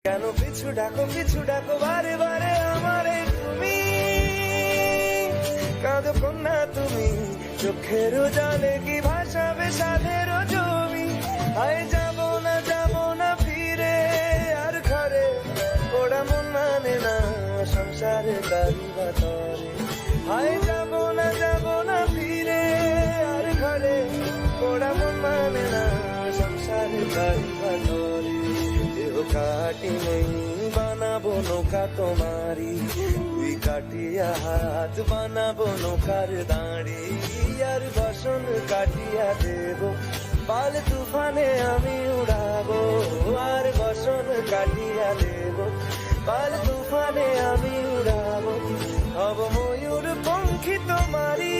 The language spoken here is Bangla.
কেন পিছু ডাকো বারে বারে আমারে তুমি, কাঁদো কন্যা তুমি, চোখের জলে কি ভাসাবে সাধের জমি। আয় যাব না ফিরে আর ঘরে, ওরা মন মানে না সংসারে কারিবা তরে। আয় যাব না ফিরে আর ঘরে, ওরা মন মানে না সংসারে কারিবা তরে। দেহ কাটি নেই বানাবো নৌকা তোমারি, তুই কাটিয়া হাত বানাবো নৌকার দাঁড়ি। আর বসন কাটিয়া দেব পাল তুফানে আমি উড়াবো, আর বসন কাটিয়া দেব পাল তুফানে আমি উড়াবো। হব ময়ূর পঙ্খী তোমারি।